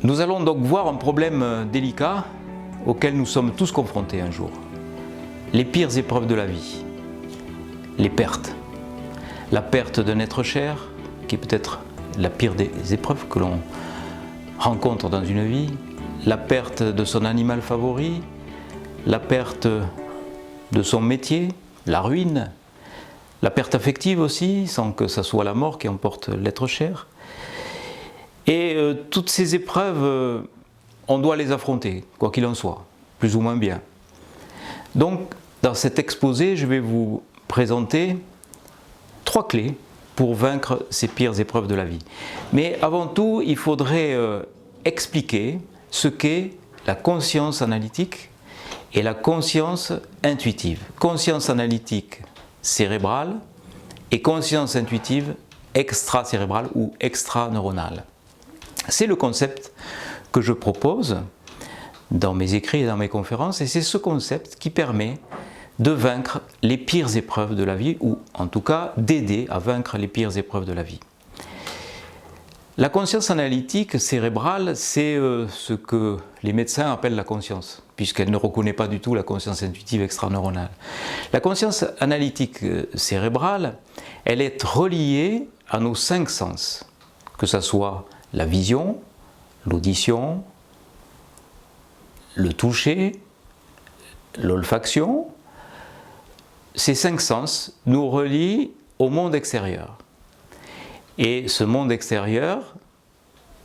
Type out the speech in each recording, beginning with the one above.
Nous allons donc voir un problème délicat auquel nous sommes tous confrontés un jour. Les pires épreuves de la vie, les pertes. La perte d'un être cher, qui est peut-être la pire des épreuves que l'on rencontre dans une vie, la perte de son animal favori, la perte de son métier, la ruine, la perte affective aussi, sans que ce soit la mort qui emporte l'être cher. Et toutes ces épreuves, on doit les affronter, quoi qu'il en soit, plus ou moins bien. Donc, dans cet exposé, je vais vous présenter 3 clés pour vaincre ces pires épreuves de la vie. Mais avant tout, il faudrait expliquer ce qu'est la conscience analytique et la conscience intuitive. Conscience analytique cérébrale et conscience intuitive extracérébrale ou extraneuronale. C'est le concept que je propose dans mes écrits et dans mes conférences, et c'est ce concept qui permet de vaincre les pires épreuves de la vie, ou en tout cas d'aider à vaincre les pires épreuves de la vie. La conscience analytique cérébrale, c'est ce que les médecins appellent la conscience, puisqu'elle ne reconnaît pas du tout la conscience intuitive extraneuronale. La conscience analytique cérébrale, elle est reliée à nos 5 sens, que ce soit la vision, l'audition, le toucher, l'olfaction. Ces 5 sens nous relient au monde extérieur. Et ce monde extérieur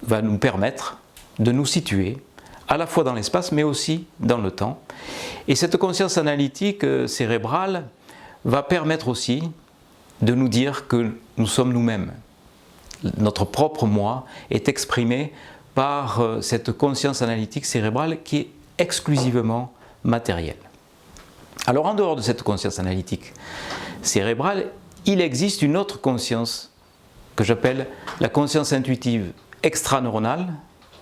va nous permettre de nous situer à la fois dans l'espace mais aussi dans le temps. Et cette conscience analytique cérébrale va permettre aussi de nous dire que nous sommes nous-mêmes. Notre propre moi est exprimé par cette conscience analytique cérébrale qui est exclusivement matérielle. Alors en dehors de cette conscience analytique cérébrale, il existe une autre conscience que j'appelle la conscience intuitive extraneuronale,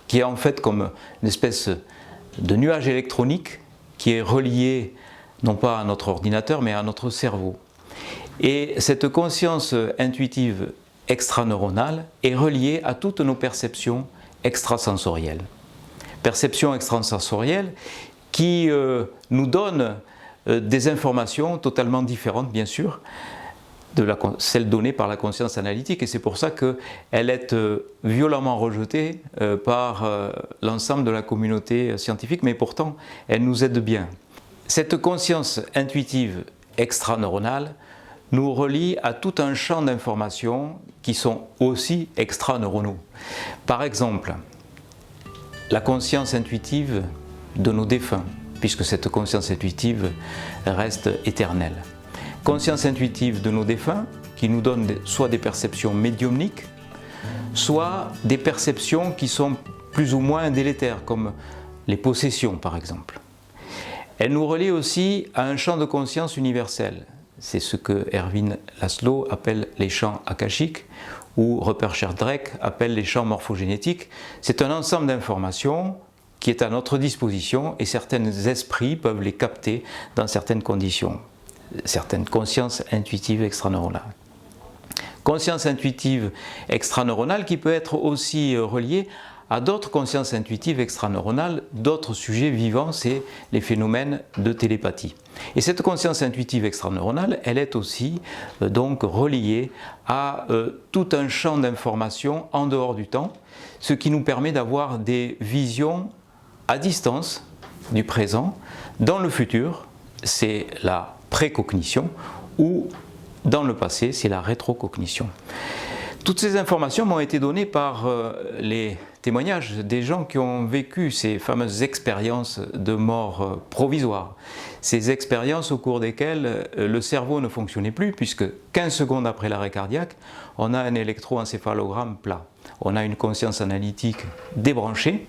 qui est en fait comme une espèce de nuage électronique qui est relié non pas à notre ordinateur mais à notre cerveau. Et cette conscience intuitive extraneuronale est reliée à toutes nos perceptions extrasensorielles. Perceptions extrasensorielles qui nous donnent des informations totalement différentes, bien sûr, de celles données par la conscience analytique, et c'est pour ça qu'elle est violemment rejetée par l'ensemble de la communauté scientifique, mais pourtant elle nous aide bien. Cette conscience intuitive extraneuronale nous relie à tout un champ d'informations qui sont aussi extraneuronaux. Par exemple, la conscience intuitive de nos défunts, puisque cette conscience intuitive reste éternelle. Conscience intuitive de nos défunts, qui nous donne soit des perceptions médiumniques, soit des perceptions qui sont plus ou moins délétères, comme les possessions par exemple. Elle nous relie aussi à un champ de conscience universel. C'est ce que Erwin Laszlo appelle les champs akashiques, ou Rupert Sheldrake appelle les champs morphogénétiques. C'est un ensemble d'informations qui est à notre disposition, et certains esprits peuvent les capter dans certaines conditions, certaines consciences intuitives extraneuronales. Conscience intuitive extraneuronale qui peut être aussi reliée à d'autres consciences intuitives extraneuronales, d'autres sujets vivants, c'est les phénomènes de télépathie. Et cette conscience intuitive extraneuronale, elle est aussi donc reliée à tout un champ d'informations en dehors du temps, ce qui nous permet d'avoir des visions à distance du présent. Dans le futur, c'est la précognition, ou dans le passé, c'est la rétrocognition. Toutes ces informations m'ont été données par les témoignages des gens qui ont vécu ces fameuses expériences de mort provisoire. Ces expériences au cours desquelles le cerveau ne fonctionnait plus, puisque 15 secondes après l'arrêt cardiaque, on a un électroencéphalogramme plat. On a une conscience analytique débranchée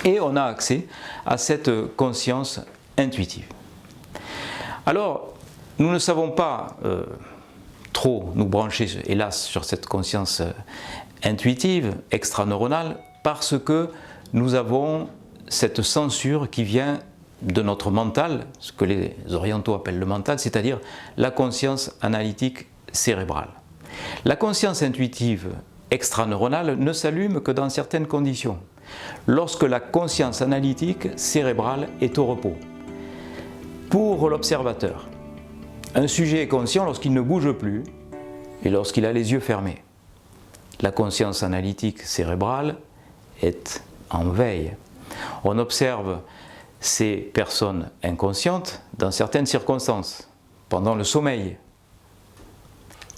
et on a accès à cette conscience intuitive. Alors, nous ne savons pas trop nous brancher, hélas, sur cette conscience intuitive, extraneuronale, parce que nous avons cette censure qui vient de notre mental, ce que les orientaux appellent le mental, c'est-à-dire la conscience analytique cérébrale. La conscience intuitive extraneuronale ne s'allume que dans certaines conditions. lorsque la conscience analytique cérébrale est au repos. Pour l'observateur, un sujet est conscient lorsqu'il ne bouge plus et lorsqu'il a les yeux fermés. La conscience analytique cérébrale est en veille. On observe ces personnes inconscientes dans certaines circonstances, pendant le sommeil.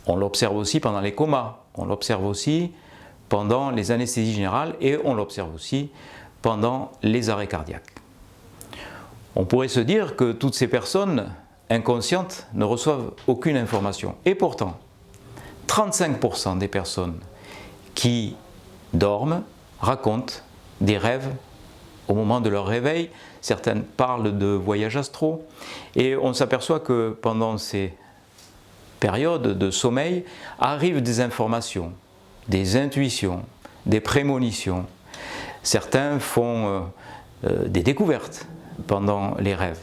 On l'observe aussi pendant les comas, on l'observe aussi pendant les anesthésies générales et on l'observe aussi pendant les arrêts cardiaques. On pourrait se dire que toutes ces personnes inconscientes ne reçoivent aucune information. Et pourtant, 35% des personnes qui dorment racontent des rêves au moment de leur réveil. Certaines parlent de voyages astraux. Et on s'aperçoit que pendant ces périodes de sommeil arrivent des informations, des intuitions, des prémonitions. Certains font des découvertes pendant les rêves.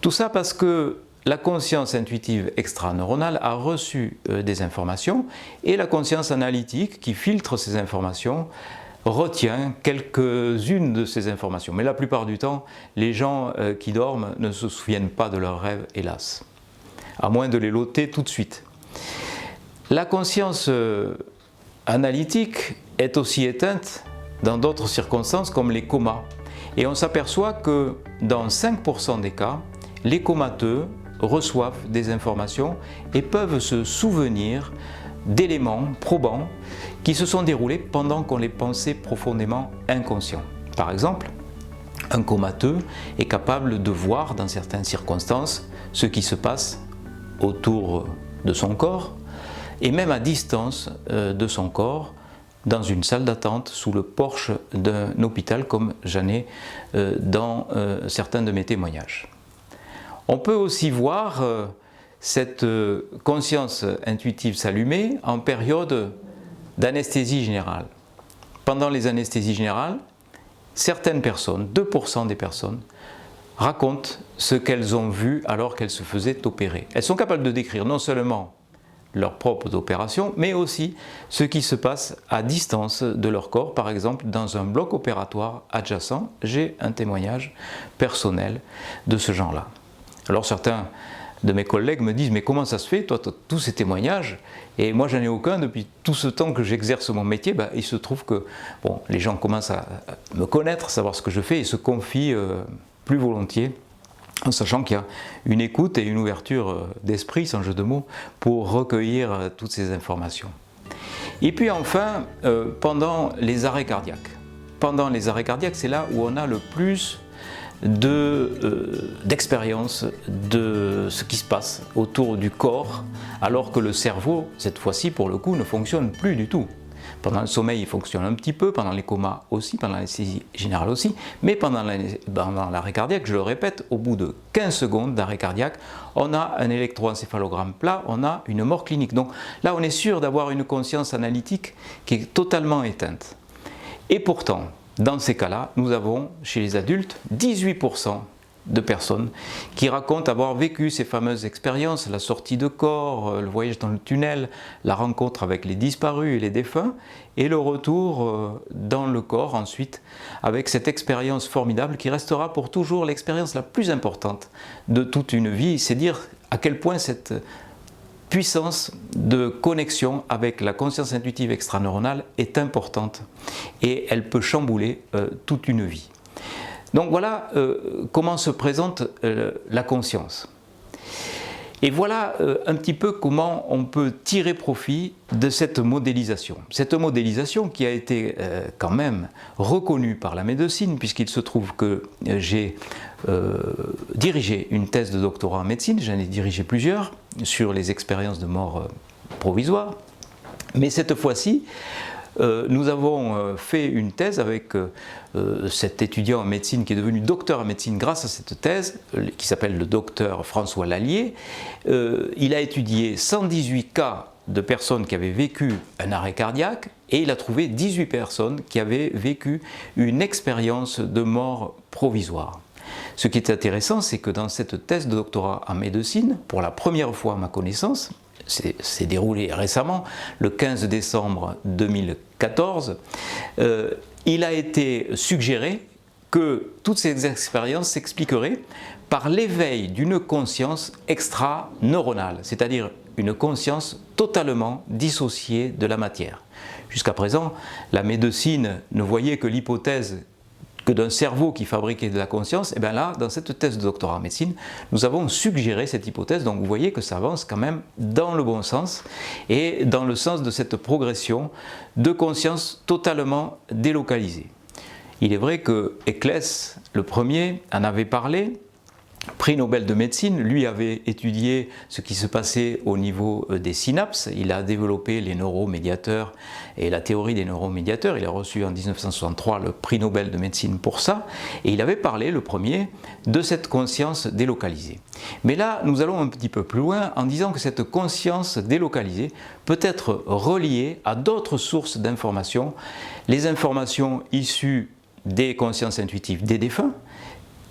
Tout ça parce que la conscience intuitive extraneuronale a reçu des informations et la conscience analytique qui filtre ces informations retient quelques-unes de ces informations. Mais la plupart du temps, les gens qui dorment ne se souviennent pas de leurs rêves, hélas, à moins de les loter tout de suite. La conscience analytique est aussi éteinte dans d'autres circonstances comme les comas. Et on s'aperçoit que dans 5% des cas, les comateux reçoivent des informations et peuvent se souvenir d'éléments probants qui se sont déroulés pendant qu'on les pensait profondément inconscients. Par exemple, un comateux est capable de voir dans certaines circonstances ce qui se passe autour de son corps et même à distance de son corps dans une salle d'attente sous le porche d'un hôpital comme j'en ai dans certains de mes témoignages. On peut aussi voir cette conscience intuitive s'allumer en période d'anesthésie générale. Pendant les anesthésies générales, certaines personnes, 2% des personnes, racontent ce qu'elles ont vu alors qu'elles se faisaient opérer. Elles sont capables de décrire non seulement leurs propres opérations, mais aussi ce qui se passe à distance de leur corps, par exemple dans un bloc opératoire adjacent. J'ai un témoignage personnel de ce genre-là. Alors certains de mes collègues me disent « mais comment ça se fait, toi, tous ces témoignages ?» Et moi, j'en ai aucun depuis tout ce temps que j'exerce mon métier. Il se trouve que bon, les gens commencent à me connaître, savoir ce que je fais et se confient plus volontiers, en sachant qu'il y a une écoute et une ouverture d'esprit, sans jeu de mots, pour recueillir toutes ces informations. Et puis enfin, pendant les arrêts cardiaques. Pendant les arrêts cardiaques, c'est là où on a le plus d'expérience de ce qui se passe autour du corps, alors que le cerveau, cette fois-ci, pour le coup, ne fonctionne plus du tout. Pendant le sommeil, il fonctionne un petit peu, pendant les comas aussi, pendant l'anesthésie générale aussi, mais pendant l'arrêt cardiaque, je le répète, au bout de 15 secondes d'arrêt cardiaque, on a un électroencéphalogramme plat, on a une mort clinique. Donc là, on est sûr d'avoir une conscience analytique qui est totalement éteinte. Et pourtant, dans ces cas-là, nous avons, chez les adultes, 18% de personnes qui racontent avoir vécu ces fameuses expériences, la sortie de corps, le voyage dans le tunnel, la rencontre avec les disparus et les défunts, et le retour dans le corps ensuite, avec cette expérience formidable qui restera pour toujours l'expérience la plus importante de toute une vie. C'est dire à quel point cette puissance de connexion avec la conscience intuitive extraneuronale est importante et elle peut chambouler toute une vie. Donc voilà comment se présente la conscience. Et voilà un petit peu comment on peut tirer profit de cette modélisation. Cette modélisation qui a été quand même reconnue par la médecine, puisqu'il se trouve que j'ai dirigé une thèse de doctorat en médecine, j'en ai dirigé plusieurs, sur les expériences de mort provisoire. Mais cette fois-ci, nous avons fait une thèse avec cet étudiant en médecine qui est devenu docteur en médecine grâce à cette thèse, qui s'appelle le docteur François Lallier. Il a étudié 118 cas de personnes qui avaient vécu un arrêt cardiaque et il a trouvé 18 personnes qui avaient vécu une expérience de mort provisoire. Ce qui est intéressant, c'est que dans cette thèse de doctorat en médecine, pour la première fois à ma connaissance, c'est déroulé récemment, le 15 décembre 2014, il a été suggéré que toutes ces expériences s'expliqueraient par l'éveil d'une conscience extra-neuronale, c'est-à-dire une conscience totalement dissociée de la matière. Jusqu'à présent, la médecine ne voyait que l'hypothèse que d'un cerveau qui fabriquait de la conscience. Et bien là, dans cette thèse de doctorat en médecine, nous avons suggéré cette hypothèse, donc vous voyez que ça avance quand même dans le bon sens et dans le sens de cette progression de conscience totalement délocalisée. Il est vrai que Eccles, le premier, en avait parlé, prix Nobel de médecine, lui avait étudié ce qui se passait au niveau des synapses, il a développé les neuromédiateurs et la théorie des neuromédiateurs, il a reçu en 1963 le prix Nobel de médecine pour ça, et il avait parlé, le premier, de cette conscience délocalisée. Mais là, nous allons un petit peu plus loin en disant que cette conscience délocalisée peut être reliée à d'autres sources d'informations, les informations issues des consciences intuitives des défunts,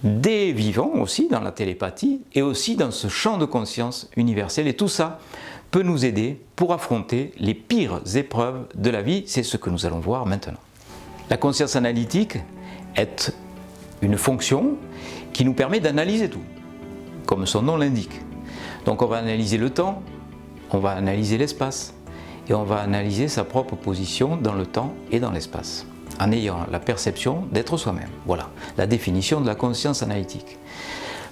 des vivants aussi dans la télépathie et aussi dans ce champ de conscience universel. Et tout ça peut nous aider pour affronter les pires épreuves de la vie. C'est ce que nous allons voir maintenant. La conscience analytique est une fonction qui nous permet d'analyser tout, comme son nom l'indique. Donc on va analyser le temps, on va analyser l'espace et on va analyser sa propre position dans le temps et dans l'espace, en ayant la perception d'être soi-même. Voilà la définition de la conscience analytique.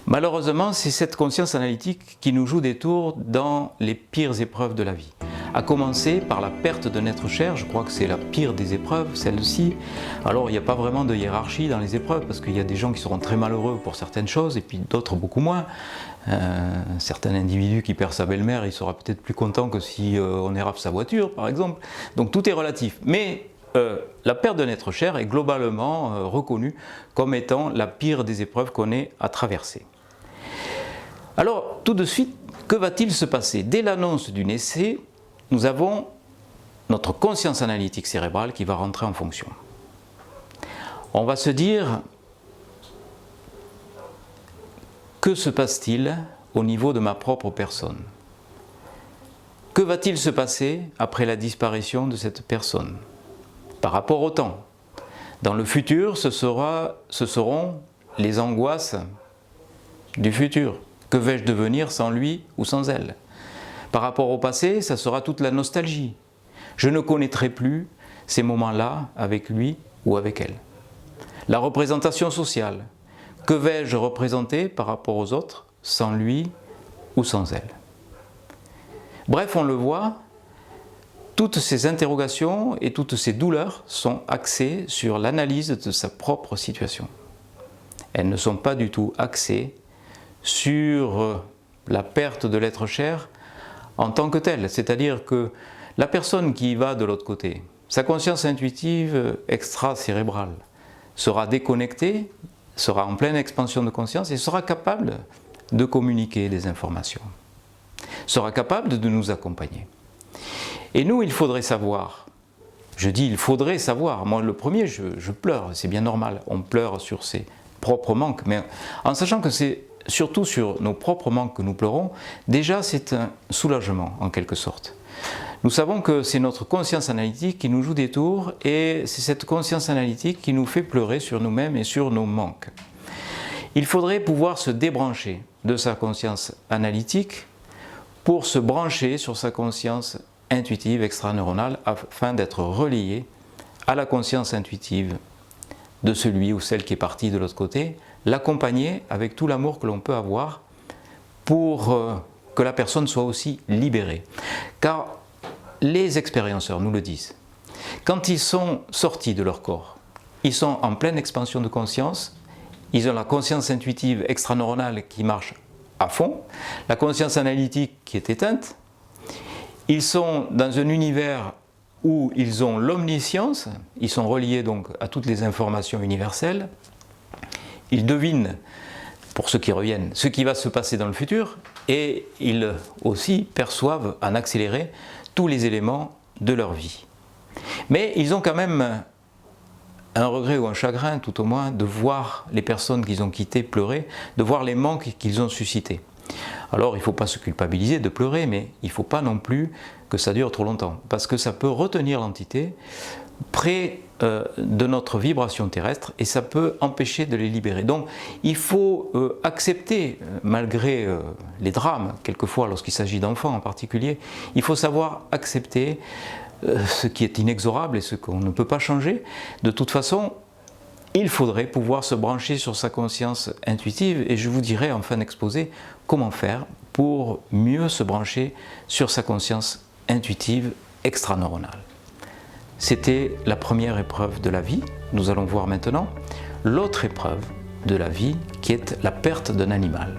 Malheureusement, c'est cette conscience analytique qui nous joue des tours dans les pires épreuves de la vie. À commencer par la perte d'un être cher, je crois que c'est la pire des épreuves, celle-ci. Alors il n'y a pas vraiment de hiérarchie dans les épreuves, parce qu'il y a des gens qui seront très malheureux pour certaines choses, et puis d'autres beaucoup moins. Certain individu qui perd sa belle-mère, il sera peut-être plus content que si on érape sa voiture, par exemple. Donc tout est relatif. Mais la perte d'un être cher est globalement reconnue comme étant la pire des épreuves qu'on ait à traverser. Alors, tout de suite, que va-t-il se passer? Dès l'annonce du décès, nous avons notre conscience analytique cérébrale qui va rentrer en fonction. On va se dire, que se passe-t-il au niveau de ma propre personne? Que va-t-il se passer après la disparition de cette personne? Par rapport au temps. Dans le futur, ce seront les angoisses du futur. Que vais-je devenir sans lui ou sans elle? Par rapport au passé, ça sera toute la nostalgie. Je ne connaîtrai plus ces moments-là avec lui ou avec elle. La représentation sociale. Que vais-je représenter par rapport aux autres sans lui ou sans elle? Bref, on le voit, toutes ces interrogations et toutes ces douleurs sont axées sur l'analyse de sa propre situation. Elles ne sont pas du tout axées sur la perte de l'être cher en tant que telle. C'est-à-dire que la personne qui va de l'autre côté, sa conscience intuitive extra-cérébrale, sera déconnectée, sera en pleine expansion de conscience et sera capable de communiquer des informations, sera capable de nous accompagner. Et nous, il faudrait savoir, je dis il faudrait savoir, moi le premier je pleure, c'est bien normal, on pleure sur ses propres manques, mais en sachant que c'est surtout sur nos propres manques que nous pleurons, déjà c'est un soulagement en quelque sorte. Nous savons que c'est notre conscience analytique qui nous joue des tours et c'est cette conscience analytique qui nous fait pleurer sur nous-mêmes et sur nos manques. Il faudrait pouvoir se débrancher de sa conscience analytique pour se brancher sur sa conscience intuitive extraneuronale afin d'être relié à la conscience intuitive de celui ou celle qui est parti de l'autre côté, l'accompagner avec tout l'amour que l'on peut avoir pour que la personne soit aussi libérée. Car les expérienceurs nous le disent, quand ils sont sortis de leur corps, ils sont en pleine expansion de conscience, ils ont la conscience intuitive extraneuronale qui marche à fond, la conscience analytique qui est éteinte, ils sont dans un univers où ils ont l'omniscience, ils sont reliés donc à toutes les informations universelles, ils devinent, pour ceux qui reviennent, ce qui va se passer dans le futur, et ils aussi perçoivent en accéléré tous les éléments de leur vie. Mais ils ont quand même un regret ou un chagrin, tout au moins, de voir les personnes qu'ils ont quittées pleurer, de voir les manques qu'ils ont suscités. Alors il ne faut pas se culpabiliser de pleurer, mais il ne faut pas non plus que ça dure trop longtemps, parce que ça peut retenir l'entité, de notre vibration terrestre et ça peut empêcher de les libérer. Donc il faut accepter, malgré les drames, quelquefois lorsqu'il s'agit d'enfants en particulier, il faut savoir accepter ce qui est inexorable et ce qu'on ne peut pas changer. De toute façon, il faudrait pouvoir se brancher sur sa conscience intuitive et je vous dirai en fin d'exposé comment faire pour mieux se brancher sur sa conscience intuitive extraneuronale. C'était la première épreuve de la vie. Nous allons voir maintenant l'autre épreuve de la vie qui est la perte d'un animal.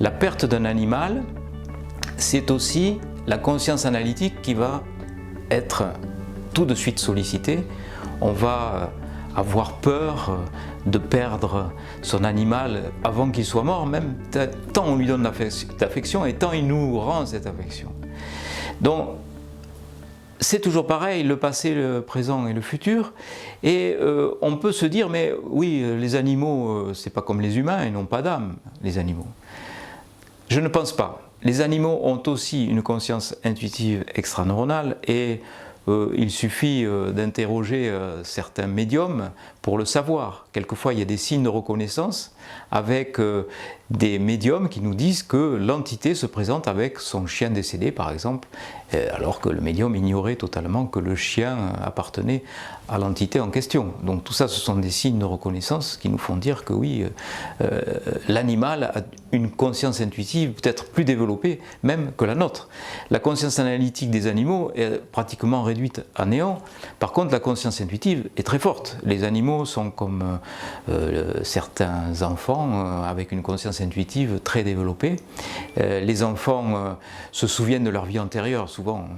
La perte d'un animal, c'est aussi la conscience analytique qui va être tout de suite sollicitée. On va avoir peur de perdre son animal avant qu'il soit mort, même tant on lui donne d'affection et tant il nous rend cette affection. Donc, c'est toujours pareil, le passé, le présent et le futur, et on peut se dire, mais oui, les animaux, c'est pas comme les humains, ils n'ont pas d'âme, les animaux. Je ne pense pas. Les animaux ont aussi une conscience intuitive extraneuronale, et il suffit d'interroger certains médiums pour le savoir. Quelquefois, il y a des signes de reconnaissance avec des médiums qui nous disent que l'entité se présente avec son chien décédé, par exemple, alors que le médium ignorait totalement que le chien appartenait à l'entité en question. Donc tout ça, ce sont des signes de reconnaissance qui nous font dire que oui, l'animal a une conscience intuitive peut-être plus développée même que la nôtre. La conscience analytique des animaux est pratiquement réduite à néant. Par contre, la conscience intuitive est très forte. Les animaux sont comme certains enfants avec une conscience intuitive très développée. Les enfants se souviennent de leur vie antérieure, souvent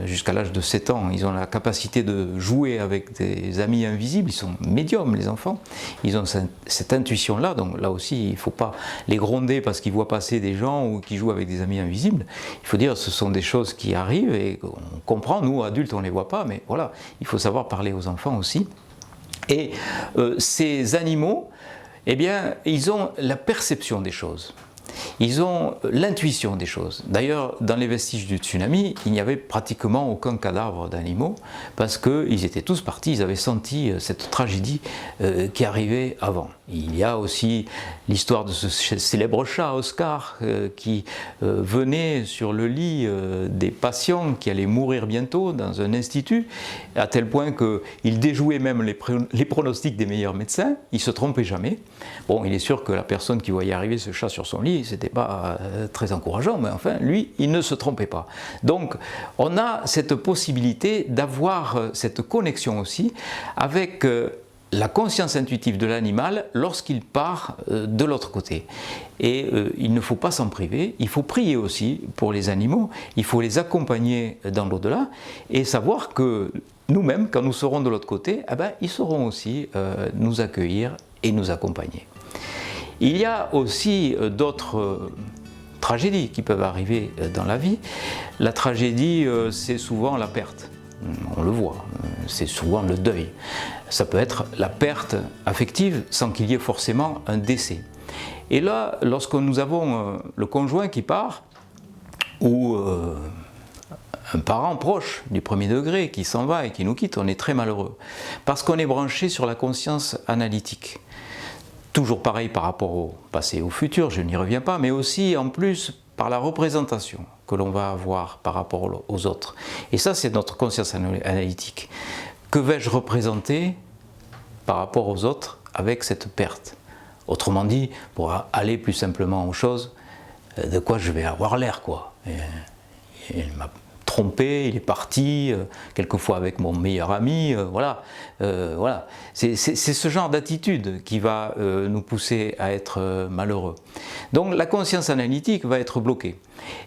jusqu'à l'âge de 7 ans. Ils ont la capacité de jouer avec des amis invisibles, ils sont médiums les enfants. Ils ont cette intuition-là, donc là aussi il ne faut pas les gronder parce qu'ils voient passer des gens ou qu'ils jouent avec des amis invisibles. Il faut dire que ce sont des choses qui arrivent et on comprend, nous adultes on ne les voit pas, mais voilà, il faut savoir parler aux enfants aussi. Et ces animaux, eh bien, ils ont la perception des choses. Ils ont l'intuition des choses. D'ailleurs, dans les vestiges du tsunami, il n'y avait pratiquement aucun cadavre d'animaux parce qu'ils étaient tous partis, ils avaient senti cette tragédie qui arrivait avant. Il y a aussi l'histoire de ce célèbre chat, Oscar, qui venait sur le lit des patients qui allaient mourir bientôt dans un institut, à tel point qu'il déjouait même les pronostics des meilleurs médecins, il ne se trompait jamais. Bon, il est sûr que la personne qui voyait arriver ce chat sur son lit, c'était pas très encourageant, mais enfin, lui, il ne se trompait pas. Donc, on a cette possibilité d'avoir cette connexion aussi avec la conscience intuitive de l'animal lorsqu'il part de l'autre côté. Et il ne faut pas s'en priver, il faut prier aussi pour les animaux, il faut les accompagner dans l'au-delà et savoir que nous-mêmes, quand nous serons de l'autre côté, eh ben, ils sauront aussi nous accueillir et nous accompagner. Il y a aussi d'autres tragédies qui peuvent arriver dans la vie. La tragédie, c'est souvent la perte. On le voit, c'est souvent le deuil. Ça peut être la perte affective sans qu'il y ait forcément un décès. Et là, lorsque nous avons le conjoint qui part, ou un parent proche du premier degré qui s'en va et qui nous quitte, on est très malheureux. Parce qu'on est branché sur la conscience analytique. Toujours pareil par rapport au passé et au futur, je n'y reviens pas, mais aussi en plus par la représentation que l'on va avoir par rapport aux autres. Et ça, c'est notre conscience analytique. Que vais-je représenter par rapport aux autres avec cette perte? Autrement dit, pour aller plus simplement aux choses, de quoi je vais avoir l'air, quoi. Il m'a trompé, il est parti, quelquefois avec mon meilleur ami, voilà. Voilà. C'est ce genre d'attitude qui va nous pousser à être malheureux. Donc la conscience analytique va être bloquée,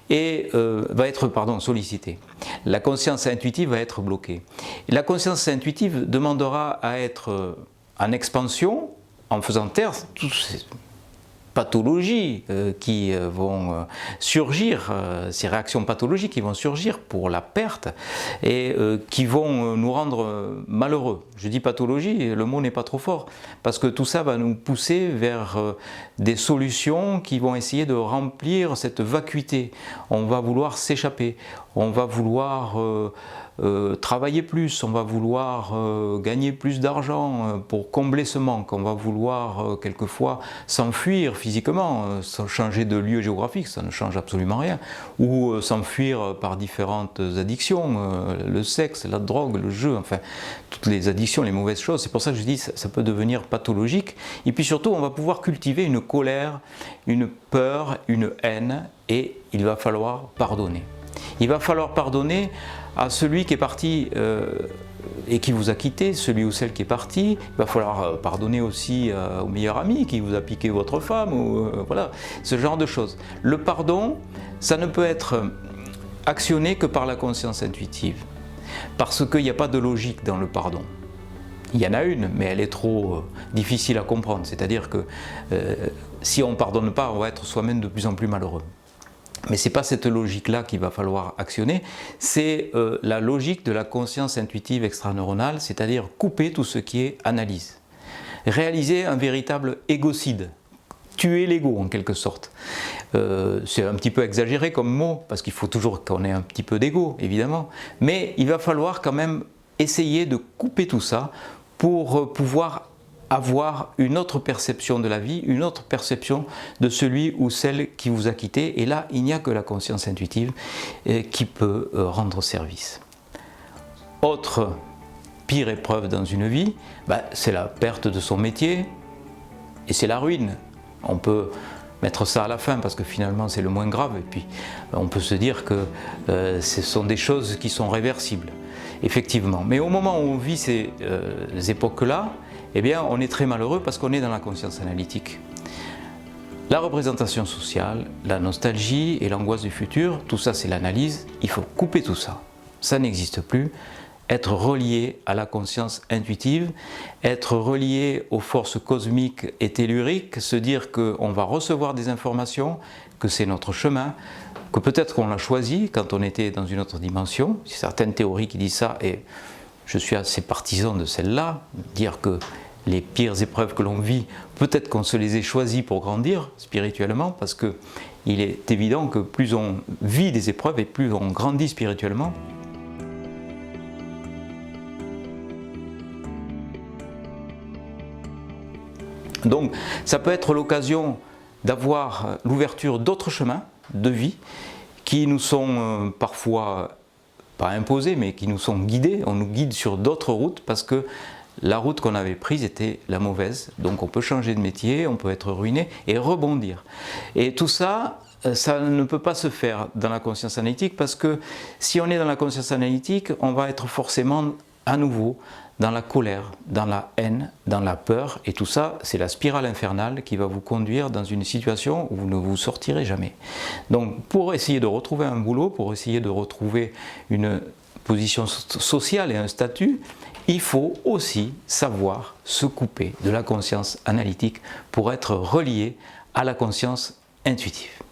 et va être, sollicitée. La conscience intuitive va être bloquée. Et la conscience intuitive demandera à être en expansion, en faisant taire toutes ces pathologies qui vont surgir, ces réactions pathologiques qui vont surgir pour la perte et qui vont nous rendre malheureux. Je dis pathologie, le mot n'est pas trop fort, parce que tout ça va nous pousser vers des solutions qui vont essayer de remplir cette vacuité. On va vouloir s'échapper, on va vouloir travailler plus, on va vouloir gagner plus d'argent pour combler ce manque, on va vouloir quelquefois s'enfuir physiquement, changer de lieu géographique, ça ne change absolument rien, ou s'enfuir par différentes addictions, le sexe, la drogue, le jeu, enfin toutes les addictions, les mauvaises choses. C'est pour ça que je dis que ça peut devenir pathologique. Et puis surtout, on va pouvoir cultiver une colère, une peur, une haine, et il va falloir pardonner. Il va falloir pardonner à celui qui est parti et qui vous a quitté, celui ou celle qui est parti. Il va falloir pardonner aussi au meilleur ami qui vous a piqué votre femme, ou voilà, ce genre de choses. Le pardon, ça ne peut être actionné que par la conscience intuitive, parce qu'il n'y a pas de logique dans le pardon. Il y en a une, mais elle est trop difficile à comprendre. C'est-à-dire que si on ne pardonne pas, on va être soi-même de plus en plus malheureux. Mais ce n'est pas cette logique-là qu'il va falloir actionner, c'est la logique de la conscience intuitive extraneuronale, c'est-à-dire couper tout ce qui est analyse. Réaliser un véritable égocide, tuer l'ego en quelque sorte. C'est un petit peu exagéré comme mot, parce qu'il faut toujours qu'on ait un petit peu d'ego, évidemment, mais il va falloir quand même essayer de couper tout ça pour pouvoir avoir une autre perception de la vie, une autre perception de celui ou celle qui vous a quitté. Et là, il n'y a que la conscience intuitive qui peut rendre service. Autre pire épreuve dans une vie, c'est la perte de son métier et c'est la ruine. On peut mettre ça à la fin parce que finalement c'est le moins grave, et puis on peut se dire que ce sont des choses qui sont réversibles, effectivement. Mais au moment où on vit ces époques-là, eh bien, on est très malheureux parce qu'on est dans la conscience analytique. La représentation sociale, la nostalgie et l'angoisse du futur, tout ça c'est l'analyse, il faut couper tout ça. Ça n'existe plus. Être relié à la conscience intuitive, être relié aux forces cosmiques et telluriques, se dire qu'on va recevoir des informations, que c'est notre chemin, que peut-être qu'on l'a choisi quand on était dans une autre dimension. Il y a certaines théories qui disent ça, et je suis assez partisan de celle-là, dire que les pires épreuves que l'on vit, peut-être qu'on se les ait choisies pour grandir spirituellement, parce qu'il est évident que plus on vit des épreuves et plus on grandit spirituellement. Donc ça peut être l'occasion d'avoir l'ouverture d'autres chemins de vie qui nous sont parfois pas imposés, mais qui nous sont guidés. On nous guide sur d'autres routes parce que la route qu'on avait prise était la mauvaise. Donc on peut changer de métier, on peut être ruiné et rebondir. Et tout ça, ça ne peut pas se faire dans la conscience analytique, parce que si on est dans la conscience analytique, on va être forcément à nouveau dans la colère, dans la haine, dans la peur, et tout ça, c'est la spirale infernale qui va vous conduire dans une situation où vous ne vous sortirez jamais. Donc pour essayer de retrouver un boulot, pour essayer de retrouver une position sociale et un statut, il faut aussi savoir se couper de la conscience analytique pour être relié à la conscience intuitive.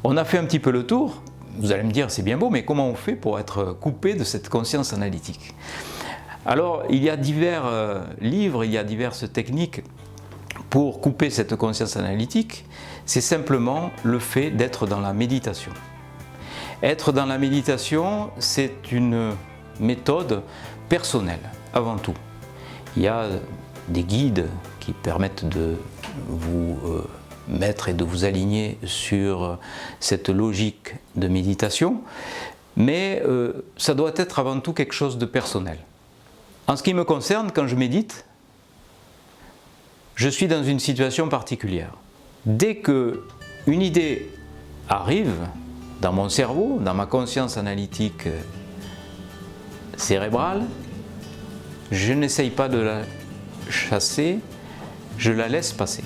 On a fait un petit peu le tour. Vous allez me dire, c'est bien beau, mais comment on fait pour être coupé de cette conscience analytique ? Alors, il y a divers livres, il y a diverses techniques pour couper cette conscience analytique. C'est simplement le fait d'être dans la méditation. Être dans la méditation, c'est une méthode personnelle, avant tout. Il y a des guides qui permettent de vous mettre et de vous aligner sur cette logique de méditation, mais ça doit être avant tout quelque chose de personnel. En ce qui me concerne, quand je médite, je suis dans une situation particulière. Dès qu'une idée arrive dans mon cerveau, dans ma conscience analytique cérébrale, je n'essaye pas de la chasser, je la laisse passer.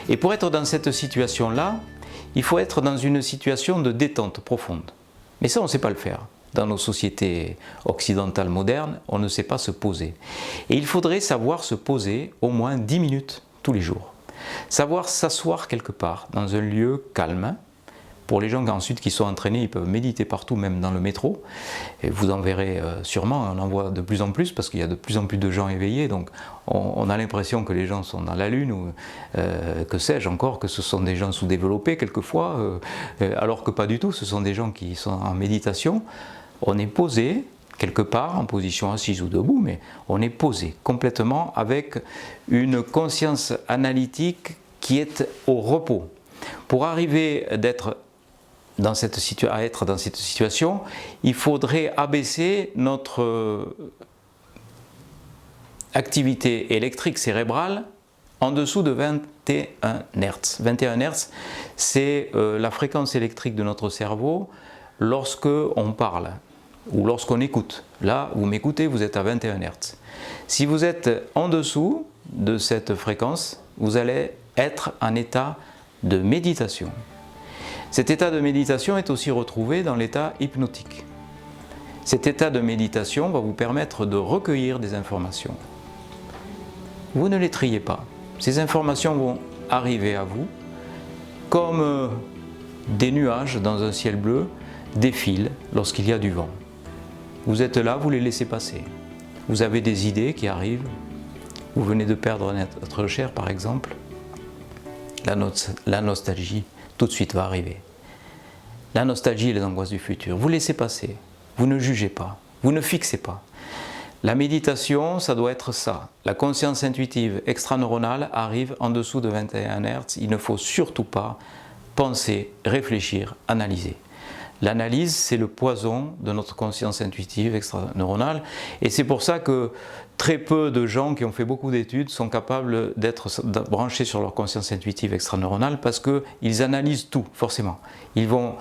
Et pour être dans cette situation-là, il faut être dans une situation de détente profonde. Mais ça, on ne sait pas le faire. Dans nos sociétés occidentales modernes, on ne sait pas se poser. Et il faudrait savoir se poser au moins 10 minutes tous les jours. Savoir s'asseoir quelque part, dans un lieu calme. Pour les gens ensuite qui sont entraînés, ils peuvent méditer partout, même dans le métro. Et vous en verrez sûrement, on en voit de plus en plus, parce qu'il y a de plus en plus de gens éveillés. Donc on a l'impression que les gens sont dans la lune, ou que sais-je encore, que ce sont des gens sous-développés quelquefois, alors que pas du tout, ce sont des gens qui sont en méditation. On est posé quelque part en position assise ou debout, mais on est posé complètement avec une conscience analytique qui est au repos. Pour arriver à être dans cette situation, il faudrait abaisser notre activité électrique cérébrale en dessous de 21 Hz. 21 Hz, c'est la fréquence électrique de notre cerveau lorsque on parle ou lorsqu'on écoute. Là, vous m'écoutez, vous êtes à 21 Hz. Si vous êtes en dessous de cette fréquence, vous allez être en état de méditation. Cet état de méditation est aussi retrouvé dans l'état hypnotique. Cet état de méditation va vous permettre de recueillir des informations. Vous ne les triez pas. Ces informations vont arriver à vous comme des nuages dans un ciel bleu défilent lorsqu'il y a du vent. Vous êtes là, vous les laissez passer. Vous avez des idées qui arrivent. Vous venez de perdre un être cher par exemple. La nostalgie tout de suite va arriver. La nostalgie et les angoisses du futur. Vous laissez passer. Vous ne jugez pas. Vous ne fixez pas. La méditation, ça doit être ça. La conscience intuitive extraneuronale arrive en dessous de 21 Hz. Il ne faut surtout pas penser, réfléchir, analyser. L'analyse, c'est le poison de notre conscience intuitive extraneuronale. Et c'est pour ça que très peu de gens qui ont fait beaucoup d'études sont capables d'être branchés sur leur conscience intuitive extraneuronale parce qu'ils analysent tout, forcément. Ils vont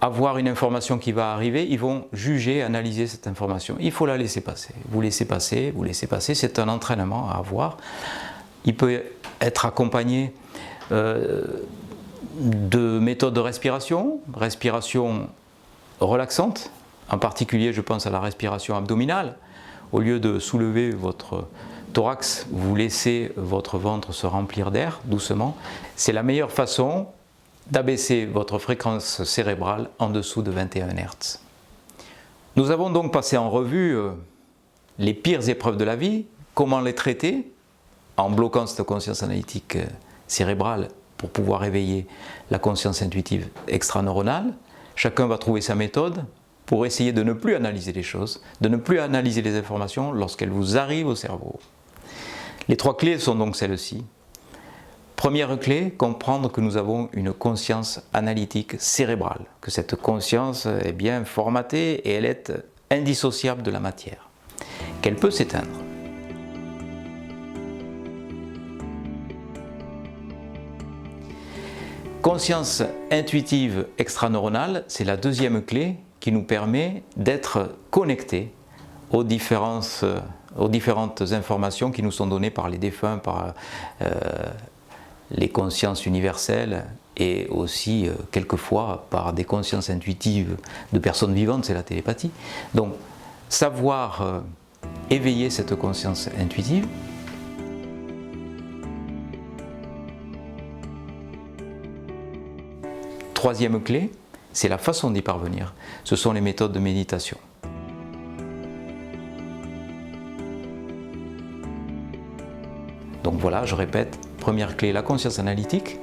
avoir une information qui va arriver, ils vont juger, analyser cette information. Il faut la laisser passer. Vous laissez passer, vous laissez passer. C'est un entraînement à avoir. Il peut être accompagné de méthodes de respiration relaxante, en particulier je pense à la respiration abdominale. Au lieu de soulever votre thorax, vous laissez votre ventre se remplir d'air doucement. C'est la meilleure façon d'abaisser votre fréquence cérébrale en dessous de 21 Hz. Nous avons donc passé en revue les pires épreuves de la vie, comment les traiter en bloquant cette conscience analytique cérébrale pour pouvoir éveiller la conscience intuitive extraneuronale. Chacun va trouver sa méthode pour essayer de ne plus analyser les choses, de ne plus analyser les informations lorsqu'elles vous arrivent au cerveau. Les 3 clés sont donc celles-ci. Première clé, comprendre que nous avons une conscience analytique cérébrale, que cette conscience est bien formatée et elle est indissociable de la matière, qu'elle peut s'éteindre. Conscience intuitive extraneuronale, c'est la deuxième clé qui nous permet d'être connectés aux différentes informations qui nous sont données par les défunts, par les consciences universelles et aussi quelquefois par des consciences intuitives de personnes vivantes, c'est la télépathie. Donc savoir éveiller cette conscience intuitive. Troisième clé, c'est la façon d'y parvenir. Ce sont les méthodes de méditation. Donc voilà, je répète, première clé, la conscience analytique.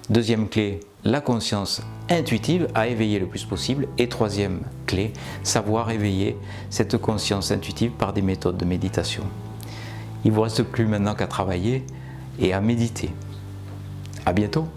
Deuxième clé, la conscience intuitive à éveiller le plus possible. Et troisième clé, savoir éveiller cette conscience intuitive par des méthodes de méditation. Il ne vous reste plus maintenant qu'à travailler et à méditer. À bientôt.